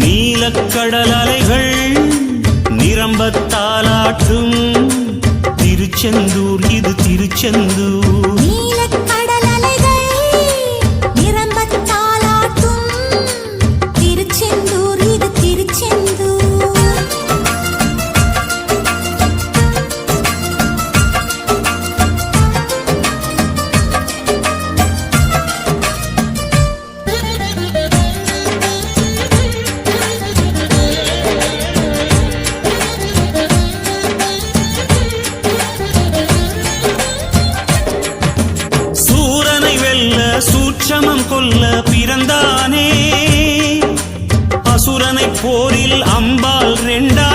நீலக்கடல் அலைகள் நிரம்பத்தாலாற்றும் திருச்செந்தூர் இது திருச்செந்தூர். நீலக்கடல் அலைகள் நிரம்பத்தாலாற்றும் திருச்செந்தூர் இது திருச்செந்தூர். சூட்சமம் கொல்ல பிறந்தானே அசுரனை போரில் அம்பாள் 2